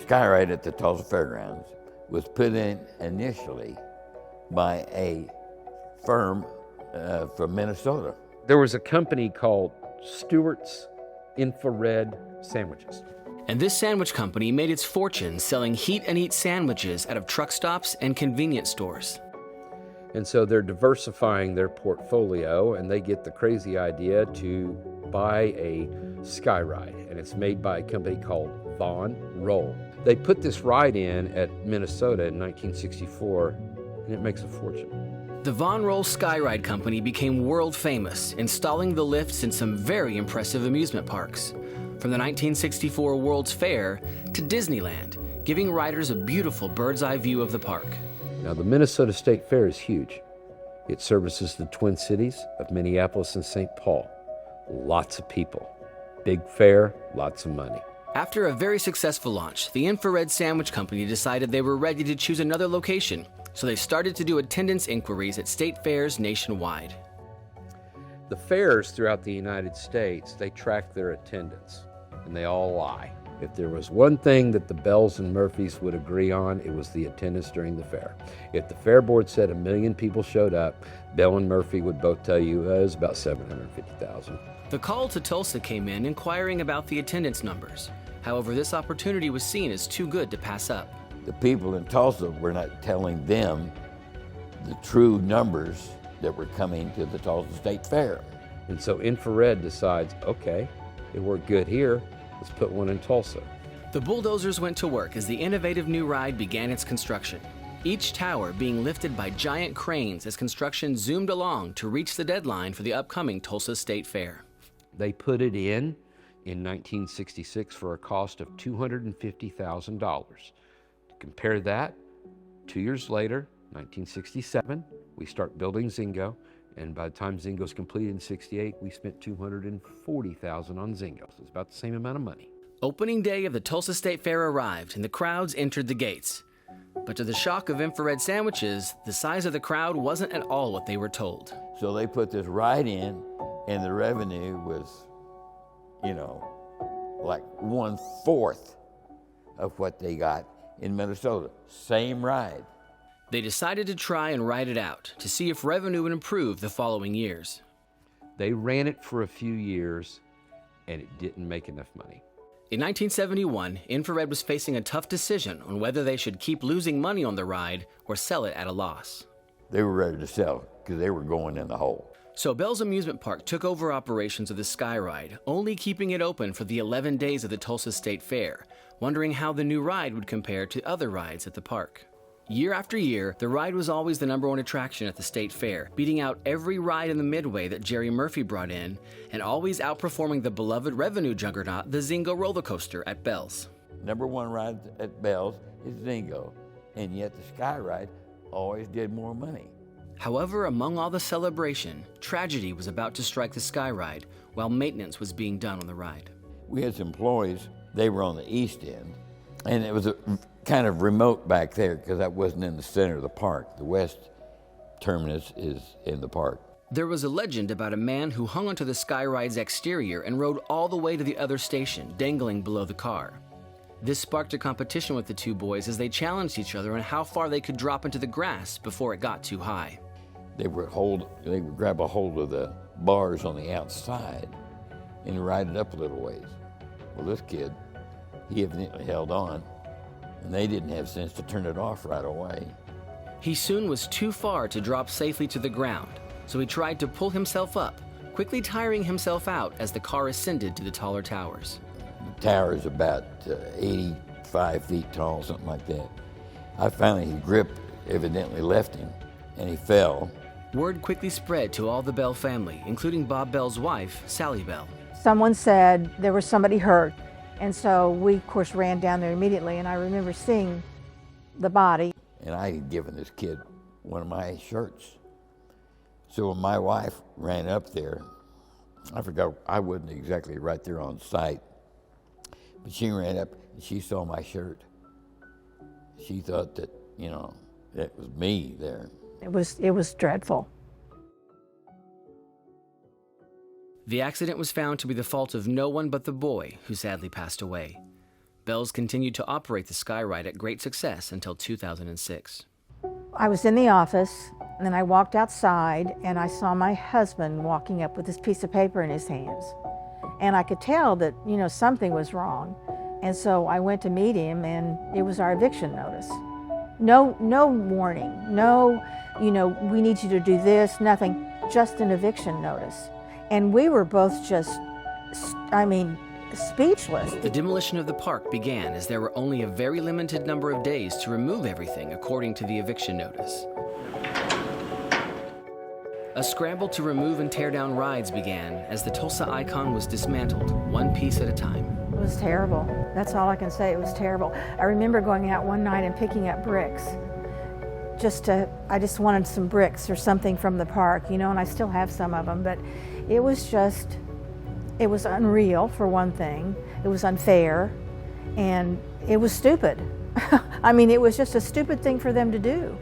Sky Ride at the Tulsa Fairgrounds was put in initially by a firm from Minnesota. There was a company called Stewart's Infrared Sandwiches. And this sandwich company made its fortune selling heat-and-eat sandwiches out of truck stops and convenience stores. And so they're diversifying their portfolio, and they get the crazy idea to buy a Sky Ride, and it's made by a company called Von Roll. They put this ride in at Minnesota in 1964, and it makes a fortune. The Von Roll Skyride Company became world famous, installing the lifts in some very impressive amusement parks, from the 1964 World's Fair to Disneyland, giving riders a beautiful bird's-eye view of the park. Now, the Minnesota State Fair is huge. It services the Twin Cities of Minneapolis and St. Paul. Lots of people. Big fair, lots of money. After a very successful launch, the Infrared Sandwich Company decided they were ready to choose another location, so they started to do attendance inquiries at state fairs nationwide. The fairs throughout the United States, they track their attendance, and they all lie. If there was one thing that the Bells and Murphys would agree on, it was the attendance during the fair. If the fair board said 1 million people showed up, Bell and Murphy would both tell you it was about 750,000. The call to Tulsa came in inquiring about the attendance numbers. However, this opportunity was seen as too good to pass up. The people in Tulsa were not telling them the true numbers that were coming to the Tulsa State Fair. And so Infrared decides, okay, it worked good here, let's put one in Tulsa. The bulldozers went to work as the innovative new ride began its construction, each tower being lifted by giant cranes as construction zoomed along to reach the deadline for the upcoming Tulsa State Fair. They put it in 1966 for a cost of $250,000. To compare that, 2 years later, 1967, we start building Zingo, and by the time Zingo's completed in 68, we spent $240,000 on Zingo. So it's about the same amount of money. Opening day of the Tulsa State Fair arrived and the crowds entered the gates. But to the shock of Infrared Sandwiches, the size of the crowd wasn't at all what they were told. So they put this ride in, and the revenue was, like 1/4 of what they got in Minnesota. Same ride. They decided to try and ride it out to see if revenue would improve the following years. They ran it for a few years, and it didn't make enough money. In 1971, Infrared was facing a tough decision on whether they should keep losing money on the ride or sell it at a loss. They were ready to sell it because they were going in the hole. So Bell's Amusement Park took over operations of the Sky Ride, only keeping it open for the 11 days of the Tulsa State Fair, wondering how the new ride would compare to other rides at the park. Year after year, the ride was always the #1 attraction at the State Fair, beating out every ride in the Midway that Jerry Murphy brought in, and always outperforming the beloved revenue juggernaut, the Zingo roller coaster at Bell's. #1 ride at Bell's is Zingo, and yet the Sky Ride always did more money. However, among all the celebration, tragedy was about to strike the Sky Ride while maintenance was being done on the ride. We had some employees, they were on the east end, and it was a kind of remote back there because that wasn't in the center of the park. The west terminus is in the park. There was a legend about a man who hung onto the Sky Ride's exterior and rode all the way to the other station, dangling below the car. This sparked a competition with the two boys as they challenged each other on how far they could drop into the grass before it got too high. They would grab a hold of the bars on the outside and ride it up a little ways. Well, this kid, he evidently held on, and they didn't have sense to turn it off right away. He soon was too far to drop safely to the ground, so he tried to pull himself up, quickly tiring himself out as the car ascended to the taller towers. The tower is about 85 feet tall, something like that. His grip evidently left him, and he fell. Word quickly spread to all the Bell family, including Bob Bell's wife, Sally Bell. Someone said there was somebody hurt, and so we, of course, ran down there immediately, and I remember seeing the body. And I had given this kid one of my shirts. So when my wife ran up there, I forgot, I wasn't exactly right there on site, but she ran up and she saw my shirt. She thought that, that was me there. It was dreadful. The accident was found to be the fault of no one but the boy, who sadly passed away. Bells continued to operate the Sky Ride at great success until 2006. I was in the office, and then I walked outside, and I saw my husband walking up with this piece of paper in his hands. And I could tell that, something was wrong. And so I went to meet him, and it was our eviction notice. No warning, no, we need you to do this, nothing, just an eviction notice. And we were both just, speechless. The demolition of the park began as there were only a very limited number of days to remove everything according to the eviction notice. A scramble to remove and tear down rides began as the Tulsa icon was dismantled, one piece at a time. It was terrible. That's all I can say. It was terrible. I remember going out one night and picking up bricks. I just wanted some bricks or something from the park, and I still have some of them, but it was unreal for one thing. It was unfair, and it was stupid. It was just a stupid thing for them to do.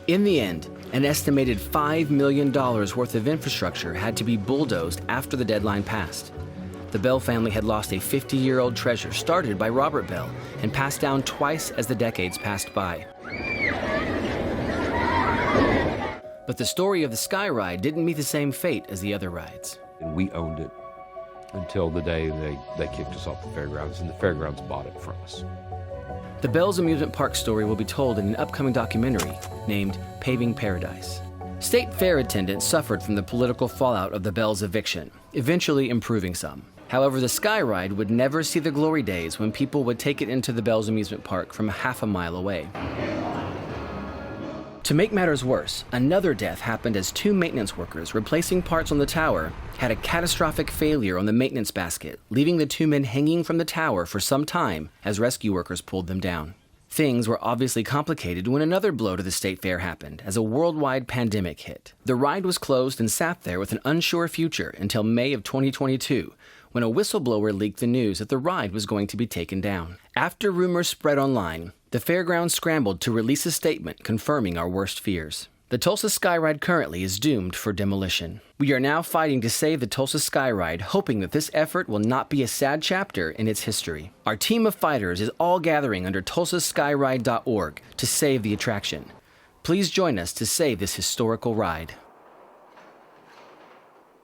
In the end, an estimated $5 million worth of infrastructure had to be bulldozed after the deadline passed. The Bell family had lost a 50-year-old treasure started by Robert Bell and passed down twice as the decades passed by. But the story of the Sky Ride didn't meet the same fate as the other rides. And we owned it until the day they kicked us off the fairgrounds, and the fairgrounds bought it from us. The Bells Amusement Park story will be told in an upcoming documentary named Paving Paradise. State fair attendants suffered from the political fallout of the Bells' eviction, eventually improving some. However, the Sky Ride would never see the glory days when people would take it into the Bells Amusement Park from half a mile away. To make matters worse, another death happened as two maintenance workers replacing parts on the tower had a catastrophic failure on the maintenance basket, leaving the two men hanging from the tower for some time as rescue workers pulled them down. Things were obviously complicated when another blow to the state fair happened as a worldwide pandemic hit. The ride was closed and sat there with an unsure future until May of 2022, when a whistleblower leaked the news that the ride was going to be taken down. After rumors spread online, the fairgrounds scrambled to release a statement confirming our worst fears. The Tulsa Sky Ride currently is doomed for demolition. We are now fighting to save the Tulsa Sky Ride, hoping that this effort will not be a sad chapter in its history. Our team of fighters is all gathering under tulsaskyride.org to save the attraction. Please join us to save this historical ride.